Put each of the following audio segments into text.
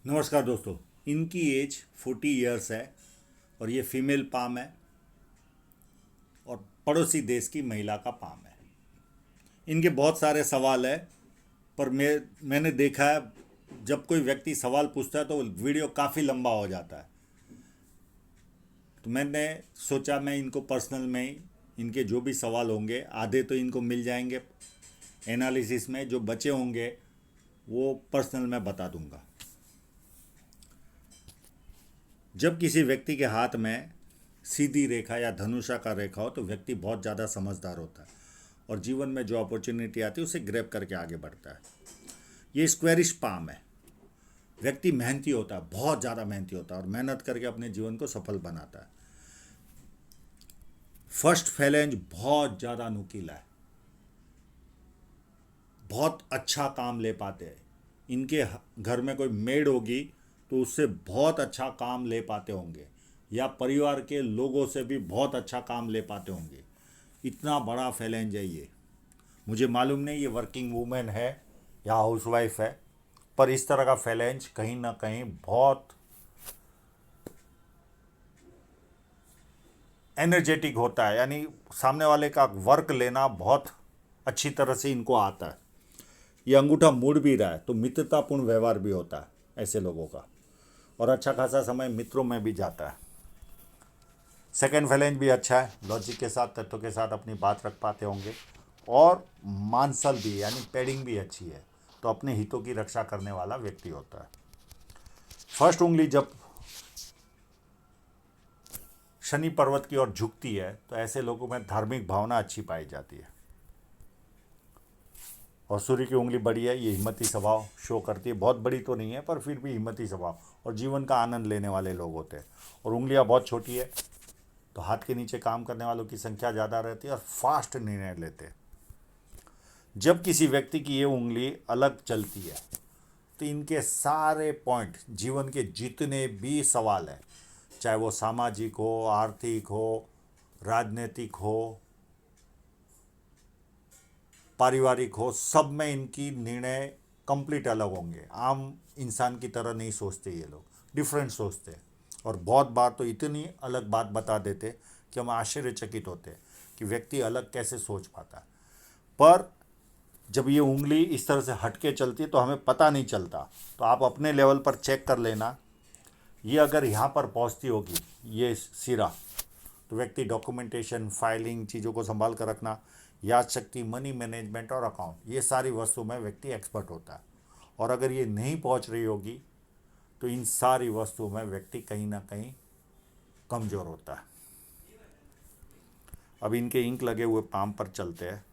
नमस्कार दोस्तों। इनकी एज 40 ईयर्स है और ये फीमेल पाम है और पड़ोसी देश की महिला का पाम है। इनके बहुत सारे सवाल है, पर मैंने देखा है जब कोई व्यक्ति सवाल पूछता है तो वीडियो काफ़ी लंबा हो जाता है। तो मैंने सोचा मैं इनको पर्सनल में ही इनके जो भी सवाल होंगे आधे तो इनको मिल जाएंगे एनालिसिस में, जो बचे होंगे वो पर्सनल में बता दूंगा। जब किसी व्यक्ति के हाथ में सीधी रेखा या धनुषाकार रेखा हो तो व्यक्ति बहुत ज़्यादा समझदार होता है और जीवन में जो अपॉर्चुनिटी आती है उसे ग्रैब करके आगे बढ़ता है। ये स्क्वेरिश पाम है। व्यक्ति मेहनती होता है, बहुत ज़्यादा मेहनती होता है और मेहनत करके अपने जीवन को सफल बनाता है। फर्स्ट फैलेंज बहुत ज़्यादा नुकीला है, बहुत अच्छा काम ले पाते हैं। इनके घर में कोई मेड होगी तो उससे बहुत अच्छा काम ले पाते होंगे, या परिवार के लोगों से भी बहुत अच्छा काम ले पाते होंगे। इतना बड़ा फैलेंज है ये। मुझे मालूम नहीं ये वर्किंग वूमेन है या हाउसवाइफ है, पर इस तरह का फैलेंज कहीं ना कहीं बहुत एनर्जेटिक होता है, यानी सामने वाले का वर्क लेना बहुत अच्छी तरह से इनको आता है। ये अंगूठा मुड़ भी रहा है तो मित्रतापूर्ण व्यवहार भी होता है ऐसे लोगों का, और अच्छा खासा समय मित्रों में भी जाता है। सेकेंड फैलेंज भी अच्छा है, लॉजिक के साथ तथ्यों के साथ अपनी बात रख पाते होंगे, और मानसल भी यानी पैडिंग भी अच्छी है, तो अपने हितों की रक्षा करने वाला व्यक्ति होता है। फर्स्ट उंगली जब शनि पर्वत की ओर झुकती है तो ऐसे लोगों में धार्मिक भावना अच्छी पाई जाती है। और सूर्य की उंगली बड़ी है, ये हिम्मती स्वभाव शो करती है। बहुत बड़ी तो नहीं है पर फिर भी हिम्मती स्वभाव और जीवन का आनंद लेने वाले लोग होते हैं। और उंगलियां बहुत छोटी है तो हाथ के नीचे काम करने वालों की संख्या ज़्यादा रहती है और फास्ट निर्णय लेते हैं। जब किसी व्यक्ति की ये उंगली अलग चलती है तो इनके सारे पॉइंट, जीवन के जितने भी सवाल हैं, चाहे वो सामाजिक हो, आर्थिक हो, राजनीतिक हो, पारिवारिक हो, सब में इनकी निर्णय कंप्लीट अलग होंगे। आम इंसान की तरह नहीं सोचते ये लोग, डिफरेंट सोचते हैं। और बहुत बार तो इतनी अलग बात बता देते कि हम आश्चर्यचकित होते कि व्यक्ति अलग कैसे सोच पाता है। पर जब ये उंगली इस तरह से हटके चलती है तो हमें पता नहीं चलता। तो आप अपने लेवल पर चेक कर लेना, ये अगर यहाँ पर पहुँचती होगी ये सिरा, तो व्यक्ति डॉक्यूमेंटेशन, फाइलिंग, चीज़ों को संभाल कर रखना, याद शक्ति, मनी मैनेजमेंट और अकाउंट, ये सारी वस्तु में व्यक्ति एक्सपर्ट होता है। और अगर ये नहीं पहुंच रही होगी तो इन सारी वस्तुओं में व्यक्ति कहीं ना कहीं कमज़ोर होता है। अब इनके इंक लगे हुए पाम पर चलते हैं।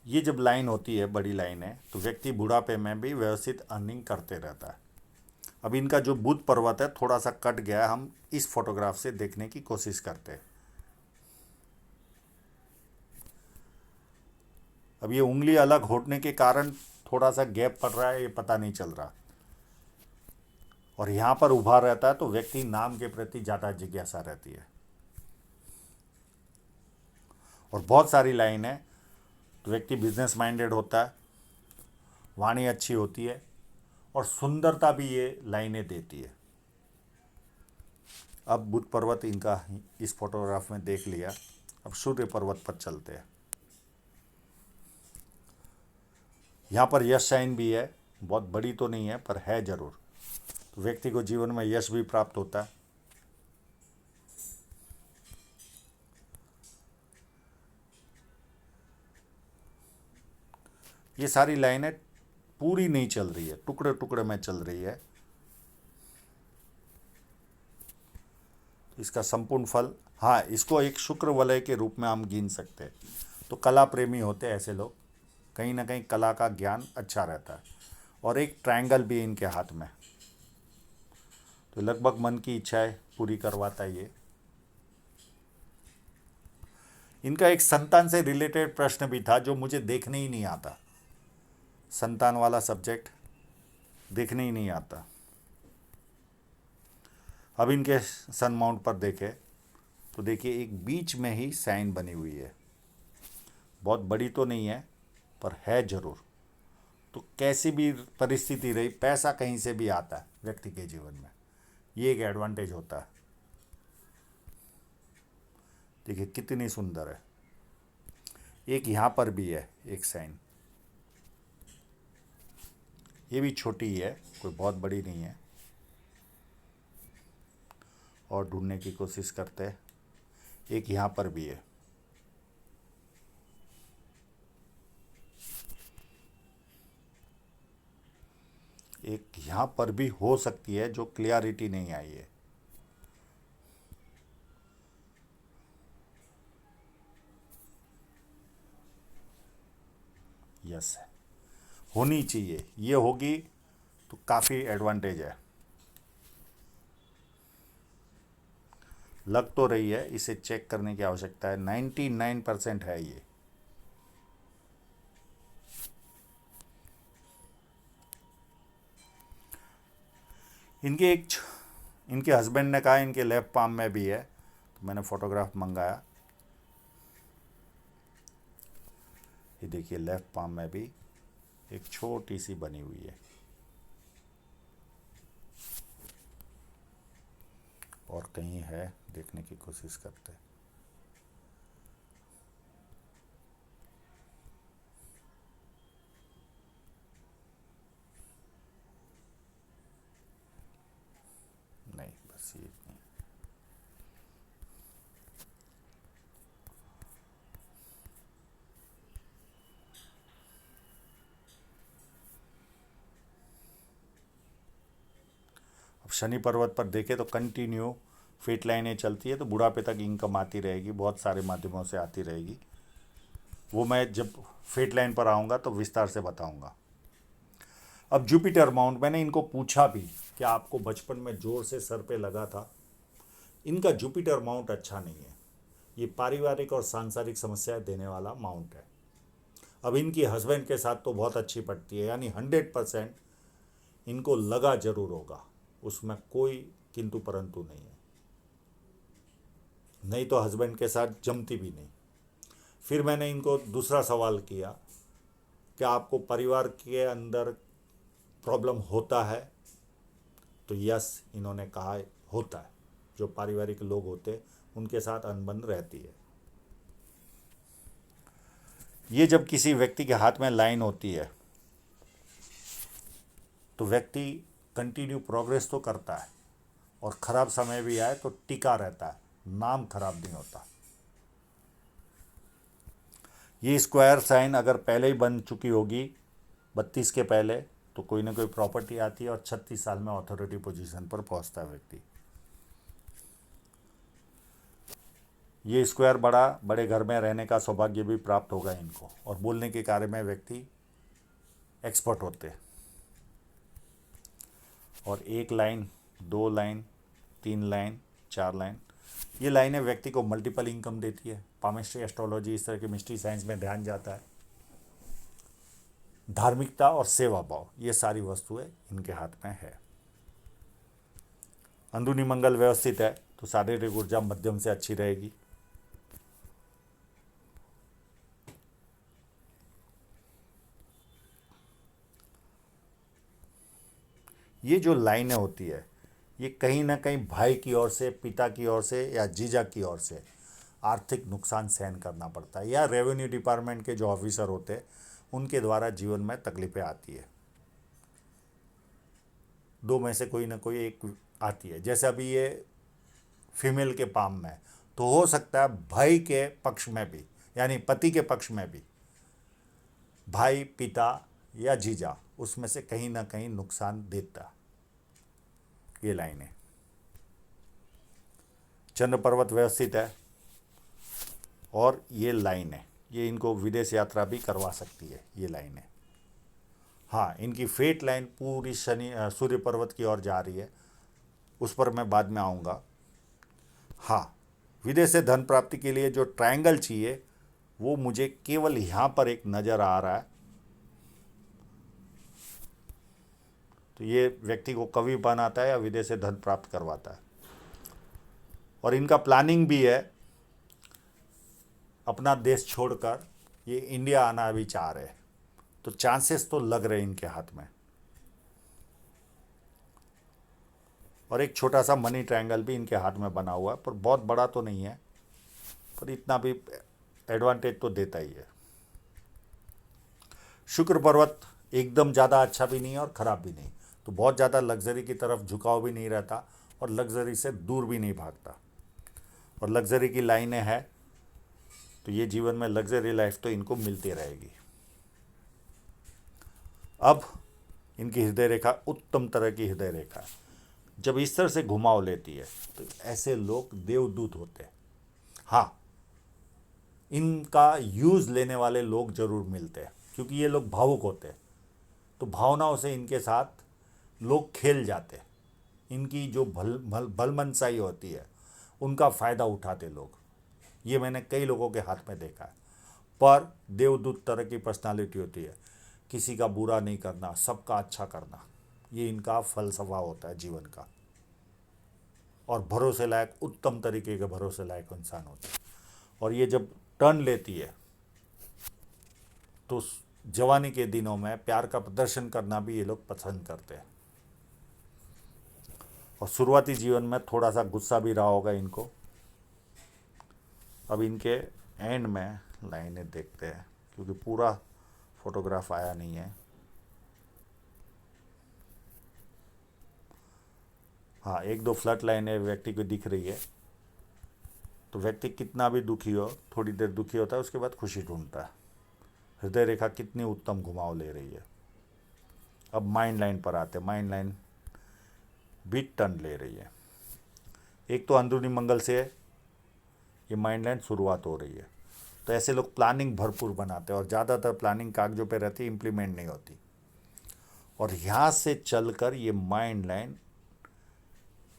ये जब लाइन होती है, बड़ी लाइन है, तो व्यक्ति बुढ़ापे में भी व्यवस्थित अर्निंग करते रहता है। अब इनका जो बुध पर्वत है थोड़ा सा कट गया है, हम इस फोटोग्राफ से देखने की कोशिश करते हैं। अब ये उंगली अलग होने के कारण थोड़ा सा गैप पड़ रहा है, ये पता नहीं चल रहा। और यहाँ पर उभा रहता है तो व्यक्ति नाम के प्रति ज़्यादा जिज्ञासा रहती है। और बहुत सारी लाइन है तो व्यक्ति बिजनेस माइंडेड होता है, वाणी अच्छी होती है और सुंदरता भी ये लाइनें देती है। अब बुध पर्वत इनका इस फोटोग्राफ में देख लिया, अब सूर्य पर्वत पर चलते हैं। यहाँ पर यश साइन भी है, बहुत बड़ी तो नहीं है पर है ज़रूर। तो व्यक्ति को जीवन में यश भी प्राप्त होता है। ये सारी लाइनें पूरी नहीं चल रही है, टुकड़े टुकड़े में चल रही है। इसका संपूर्ण फल, हाँ, इसको एक शुक्र वलय के रूप में हम गिन सकते हैं। तो कला प्रेमी होते हैं ऐसे लोग, कहीं ना कहीं कला का ज्ञान अच्छा रहता है। और एक ट्रायंगल भी है इनके हाथ में, तो लगभग मन की इच्छाएं पूरी करवाता है ये। इनका एक संतान से रिलेटेड प्रश्न भी था जो मुझे देखने ही नहीं आता। संतान वाला सब्जेक्ट देखने ही नहीं आता। अब इनके सन माउंट पर देखें तो देखिए एक बीच में ही साइन बनी हुई है, बहुत बड़ी तो नहीं है पर है ज़रूर। तो कैसी भी परिस्थिति रही, पैसा कहीं से भी आता है व्यक्ति के जीवन में, ये एक एडवांटेज होता है। देखिए कितनी सुंदर है। एक यहाँ पर भी है एक साइन, ये भी छोटी ही है, कोई बहुत बड़ी नहीं है। और ढूंढने की कोशिश करते हैं। एक यहाँ पर भी है, एक यहाँ पर भी हो सकती है, जो क्लियरिटी नहीं आई है। यस है, होनी चाहिए, ये होगी तो काफ़ी एडवांटेज है। लग तो रही है, इसे चेक करने की आवश्यकता है। 99% है ये। इनके हस्बैंड ने कहा इनके लेफ्ट पाम में भी है, तो मैंने फोटोग्राफ मंगाया। ये देखिए लेफ्ट पाम में भी एक छोटी सी बनी हुई है। और कहीं है, देखने की कोशिश करते हैं। नहीं, बस ये नहीं। अब शनि पर्वत पर देखें तो कंटिन्यू फिट लाइनें चलती है, तो बुढ़ापे तक इनकम आती रहेगी, बहुत सारे माध्यमों से आती रहेगी। वो मैं जब फिट लाइन पर आऊँगा तो विस्तार से बताऊँगा। अब जुपिटर माउंट, मैंने इनको पूछा भी कि आपको बचपन में जोर से सर पे लगा था। इनका जुपिटर माउंट अच्छा नहीं है, ये पारिवारिक और सांसारिक समस्याएं देने वाला माउंट है। अब इनकी हस्बैंड के साथ तो बहुत अच्छी पड़ती है, यानी 100% इनको लगा जरूर होगा, उसमें कोई किंतु परंतु नहीं है। नहीं तो हस्बैंड के साथ जमती भी नहीं। फिर मैंने इनको दूसरा सवाल किया कि आपको परिवार के अंदर प्रॉब्लम होता है, तो यस इन्होंने कहा होता है। जो पारिवारिक लोग होते उनके साथ अनबन रहती है। ये जब किसी व्यक्ति के हाथ में लाइन होती है तो व्यक्ति कंटिन्यू प्रोग्रेस तो करता है, और ख़राब समय भी आए तो टिका रहता है, नाम खराब नहीं होता। ये स्क्वायर साइन अगर पहले ही बन चुकी होगी 32 के पहले, तो कोई ना कोई प्रॉपर्टी आती है और 36 साल में अथॉरिटी पोजीशन पर पहुंचता है व्यक्ति। ये स्क्वायर बड़े घर में रहने का सौभाग्य भी प्राप्त होगा इनको, और बोलने के कार्य में व्यक्ति एक्सपर्ट होते हैं। और 1 लाइन, 2 लाइन, 3 लाइन, 4 लाइन, ये लाइनें व्यक्ति को मल्टीपल इनकम देती है। पामेस्ट्री, एस्ट्रोलॉजी, इस तरह के मिस्ट्री साइंस में ध्यान जाता है। धार्मिकता और सेवा भाव, ये सारी वस्तुएं इनके हाथ में है। अंदरूनी मंगल व्यवस्थित है, तो शारीरिक ऊर्जा मध्यम से अच्छी रहेगी। ये जो लाइनें होती है, ये कहीं ना कहीं भाई की ओर से, पिता की ओर से या जीजा की ओर से आर्थिक नुकसान सहन करना पड़ता है, या रेवेन्यू डिपार्टमेंट के जो ऑफिसर होते हैं उनके द्वारा जीवन में तकलीफें आती है। दो में से कोई ना कोई एक आती है। जैसे अभी ये फीमेल के पाम में, तो हो सकता है भाई के पक्ष में भी, यानी पति के पक्ष में भी, भाई, पिता या जीजा, उसमें से कहीं ना कहीं नुकसान देता। ये लाइनें, चंद्र पर्वत व्यवस्थित है, और ये लाइनें, ये इनको विदेश यात्रा भी करवा सकती है ये लाइनें। हाँ, इनकी फेट लाइन पूरी सूर्य पर्वत की ओर जा रही है, उस पर मैं बाद में आऊँगा। हाँ, विदेश से धन प्राप्ति के लिए जो ट्रायंगल चाहिए वो मुझे केवल यहाँ पर एक नज़र आ रहा है। तो ये व्यक्ति को कवि बनाता है या विदेश से धन प्राप्त करवाता है। और इनका प्लानिंग भी है अपना देश छोड़कर ये इंडिया आना भी चाह रहे हैं। तो चांसेस तो लग रहे हैं इनके हाथ में। और एक छोटा सा मनी ट्रायंगल भी इनके हाथ में बना हुआ है, पर बहुत बड़ा तो नहीं है, पर इतना भी एडवांटेज तो देता ही है। शुक्र पर्वत एकदम ज़्यादा अच्छा भी नहीं है और ख़राब भी नहीं, तो बहुत ज़्यादा लग्जरी की तरफ झुकाव भी नहीं रहता और लग्जरी से दूर भी नहीं भागता, और लग्जरी की लाइनें हैं, तो ये जीवन में लग्जरी लाइफ तो इनको मिलती रहेगी। अब इनकी हृदय रेखा उत्तम तरह की हृदय रेखा है। जब इस तरह से घुमाव लेती है तो ऐसे लोग देवदूत होते हैं। हाँ, इनका यूज़ लेने वाले लोग जरूर मिलते हैं, क्योंकि ये लोग भावुक होते हैं, तो भावनाओं से इनके साथ लोग खेल जाते हैं। इनकी जो भलमनसाई होती है उनका फ़ायदा उठाते लोग। ये मैंने कई लोगों के हाथ में देखा है। पर देवदूत तरह की पर्सनालिटी होती है, किसी का बुरा नहीं करना, सबका अच्छा करना, ये इनका फलसफा होता है जीवन का। और भरोसे लायक, उत्तम तरीके के भरोसे लायक इंसान होते हैं। और ये जब टर्न लेती है तो जवानी के दिनों में प्यार का प्रदर्शन करना भी ये लोग पसंद करते हैं। और शुरुआती जीवन में थोड़ा सा गुस्सा भी रहा होगा इनको। अब इनके एंड में लाइनें देखते हैं, क्योंकि पूरा फोटोग्राफ आया नहीं है। हाँ, एक दो फ्लड लाइनें व्यक्ति को दिख रही है। तो व्यक्ति कितना भी दुखी हो, थोड़ी देर दुखी होता है, उसके बाद खुशी ढूंढता है। हृदय रेखा कितनी उत्तम घुमाव ले रही है। अब माइंड लाइन पर आते, माइंड लाइन भी टर्न ले रही है। एक तो अंदरूनी मंगल से ये माइंड लाइन शुरुआत हो रही है। तो ऐसे लोग प्लानिंग भरपूर बनाते हैं, और ज़्यादातर प्लानिंग कागजों पे रहती है, इम्प्लीमेंट नहीं होती। और यहाँ से चलकर ये माइंड लाइन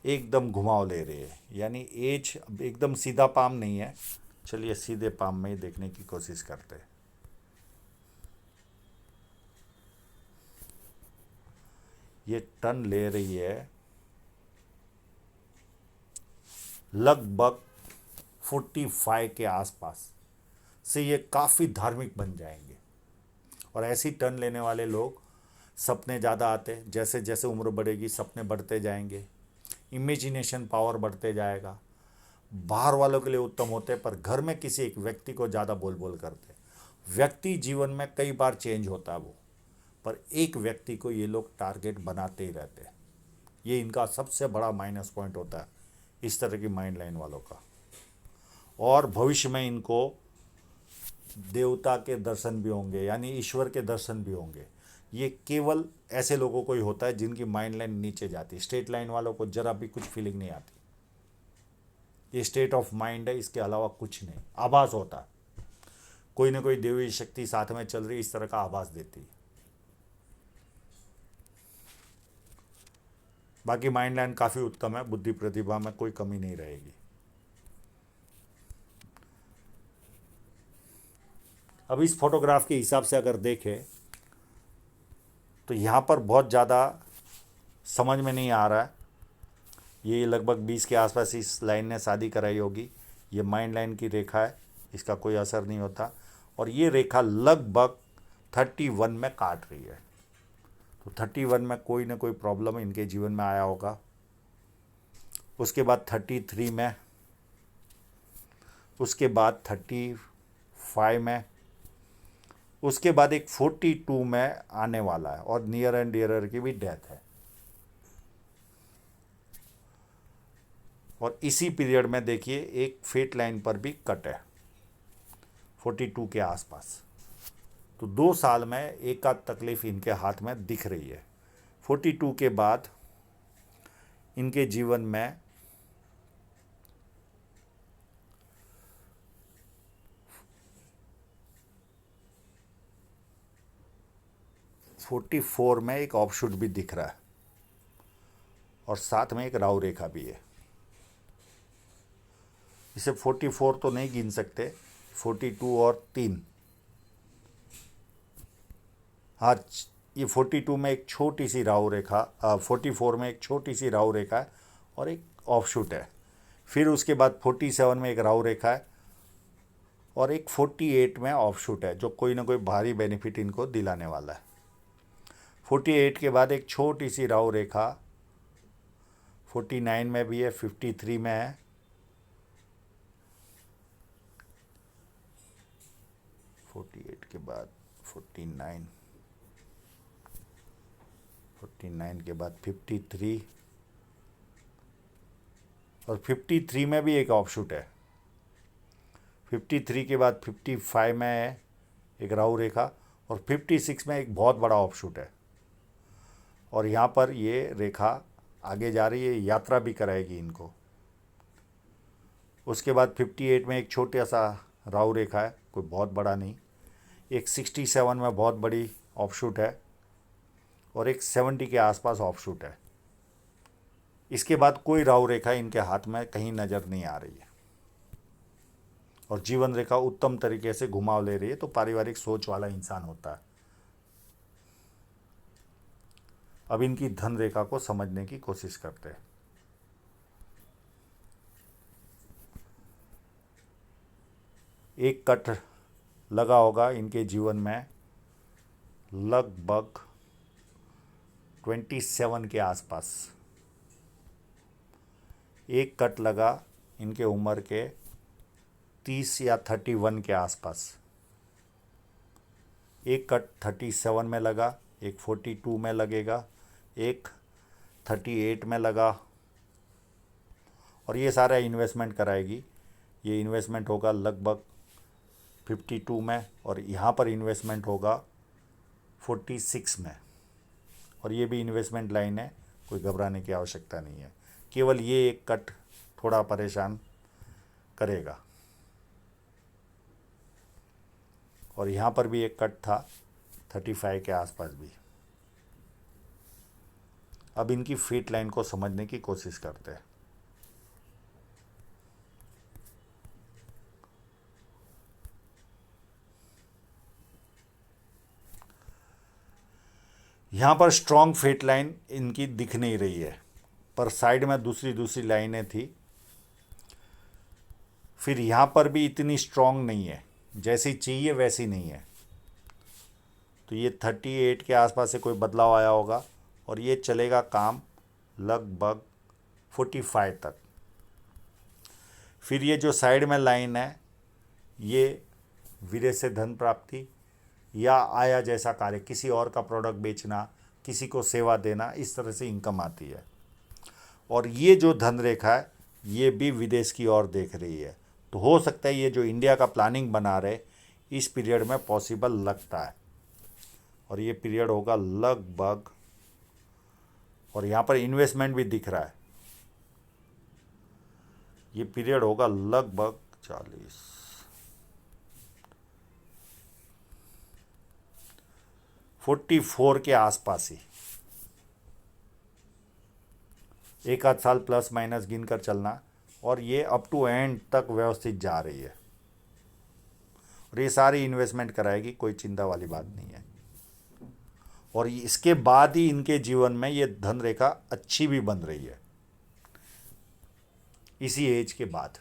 एकदम घुमाव ले रही है, यानी एज एकदम सीधा पाम नहीं है। चलिए सीधे पाम में ही देखने की कोशिश करते हैं। ये टर्न ले रही है लगभग 45 के आसपास से। ये काफ़ी धार्मिक बन जाएंगे। और ऐसी टर्न लेने वाले लोग सपने ज़्यादा आते, जैसे जैसे उम्र बढ़ेगी सपने बढ़ते जाएंगे, इमेजिनेशन पावर बढ़ते जाएगा। बाहर वालों के लिए उत्तम होते, पर घर में किसी एक व्यक्ति को ज़्यादा बोल बोल करते। व्यक्ति जीवन में कई बार चेंज होता है वो, पर एक व्यक्ति को ये लोग टारगेट बनाते ही रहते हैं। ये इनका सबसे बड़ा माइनस पॉइंट होता है इस तरह की माइंड लाइन वालों का। और भविष्य में इनको देवता के दर्शन भी होंगे, यानी ईश्वर के दर्शन भी होंगे। ये केवल ऐसे लोगों को ही होता है जिनकी माइंड लाइन नीचे जाती है। स्टेट लाइन वालों को जरा भी कुछ फीलिंग नहीं आती। ये स्टेट ऑफ माइंड है, इसके अलावा कुछ नहीं। आभास होता है, कोई ना कोई देवी शक्ति साथ में चल रही, इस तरह का आभास देती है। बाकी माइंड लाइन काफ़ी उत्तम है, बुद्धि प्रतिभा में कोई कमी नहीं रहेगी। अब इस फोटोग्राफ के हिसाब से अगर देखें तो यहाँ पर बहुत ज़्यादा समझ में नहीं आ रहा है। ये लगभग 20 के आसपास इस लाइन ने शादी कराई होगी। ये माइंड लाइन की रेखा है, इसका कोई असर नहीं होता। और ये रेखा लगभग 31 में काट रही है। तो 31 में कोई ना कोई प्रॉब्लम इनके जीवन में आया होगा। उसके बाद 33 में, उसके बाद 35 में, उसके बाद एक 42 में आने वाला है। और नियर एंड डियरर की भी डेथ है। और इसी पीरियड में देखिए एक फेट लाइन पर भी कट है 42 के आसपास। तो 2 साल में एक आध तकलीफ इनके हाथ में दिख रही है। 42 के बाद इनके जीवन में फोर में एक ऑफशूट भी दिख रहा है, और साथ में एक राहु रेखा भी है। इसे 44 तो नहीं गिन सकते, 42 और 3। हाँ, ये 42 में एक छोटी सी राहु रेखा, 44 में एक छोटी सी राहु रेखा है और एक ऑफशूट है। फिर उसके बाद 47 में एक राहु रेखा है और एक 48 में ऑफशूट है जो कोई ना कोई भारी बेनिफिट इनको दिलाने वाला है। 48 के बाद एक छोटी सी राहु रेखा 49 में भी है, 53 में है, 48 के बाद 49, 49 के बाद 53 और 53 में भी एक ऑफशूट है। 53 के बाद 55 में है एक राहु रेखा और 56 में एक बहुत बड़ा ऑफशूट है। और यहाँ पर ये रेखा आगे जा रही है, यात्रा भी कराएगी इनको। उसके बाद 58 में एक छोटा सा राहु रेखा है, कोई बहुत बड़ा नहीं। एक 67 में बहुत बड़ी ऑफशूट है और एक 70 के आसपास ऑफशूट है। इसके बाद कोई राहु रेखा इनके हाथ में कहीं नज़र नहीं आ रही है और जीवन रेखा उत्तम तरीके से घुमाव ले रही है। तो पारिवारिक सोच वाला इंसान होता है। अब इनकी धन रेखा को समझने की कोशिश करते हैं। एक कट लगा होगा इनके जीवन में लगभग 27 के आसपास। एक कट लगा इनके उम्र के 30 या 31 के आसपास। एक कट 37 में लगा, एक 42 में लगेगा, एक 38 में लगा और ये सारा इन्वेस्टमेंट कराएगी। ये इन्वेस्टमेंट होगा लगभग 52 में और यहाँ पर इन्वेस्टमेंट होगा 46 में और ये भी इन्वेस्टमेंट लाइन है, कोई घबराने की आवश्यकता नहीं है। केवल ये एक कट थोड़ा परेशान करेगा। और यहाँ पर भी एक कट था 35 के आसपास भी। अब इनकी फेट लाइन को समझने की कोशिश करते हैं। यहाँ पर स्ट्रॉन्ग फेट लाइन इनकी दिख नहीं रही है, पर साइड में दूसरी दूसरी लाइनें थी। फिर यहाँ पर भी इतनी स्ट्रॉन्ग नहीं है, जैसी चाहिए वैसी नहीं है। तो ये 38 के आसपास से कोई बदलाव आया होगा और ये चलेगा काम लगभग 45 तक। फिर ये जो साइड में लाइन है, ये विदेश से धन प्राप्ति या आया जैसा कार्य, किसी और का प्रोडक्ट बेचना, किसी को सेवा देना, इस तरह से इनकम आती है। और ये जो धन रेखा है ये भी विदेश की ओर देख रही है। तो हो सकता है ये जो इंडिया का प्लानिंग बना रहे इस पीरियड में पॉसिबल लगता है। और ये पीरियड होगा लगभग, और यहाँ पर इन्वेस्टमेंट भी दिख रहा है, ये पीरियड होगा लगभग 44 के आसपास ही। एक आध साल प्लस माइनस गिनकर चलना। और ये अप टू एंड तक व्यवस्थित जा रही है और ये सारी इन्वेस्टमेंट कराएगी, कोई चिंता वाली बात नहीं है। और इसके बाद ही इनके जीवन में ये धन रेखा अच्छी भी बन रही है इसी एज के बाद।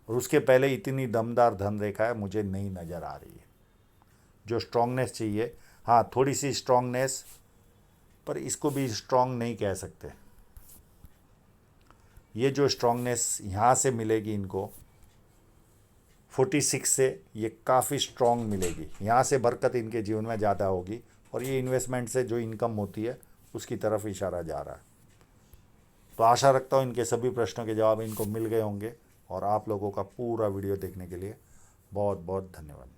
और उसके पहले इतनी दमदार धन रेखा है मुझे नहीं नज़र आ रही है। जो स्ट्रांगनेस चाहिए, हाँ थोड़ी सी स्ट्रांगनेस, पर इसको भी स्ट्रांग नहीं कह सकते। ये जो स्ट्रांगनेस यहाँ से मिलेगी इनको 46 से, ये काफ़ी स्ट्रांग मिलेगी। यहाँ से बरकत इनके जीवन में ज़्यादा होगी और ये इन्वेस्टमेंट से जो इनकम होती है उसकी तरफ इशारा जा रहा है। तो आशा रखता हूँ इनके सभी प्रश्नों के जवाब इनको मिल गए होंगे। और आप लोगों का पूरा वीडियो देखने के लिए बहुत बहुत धन्यवाद।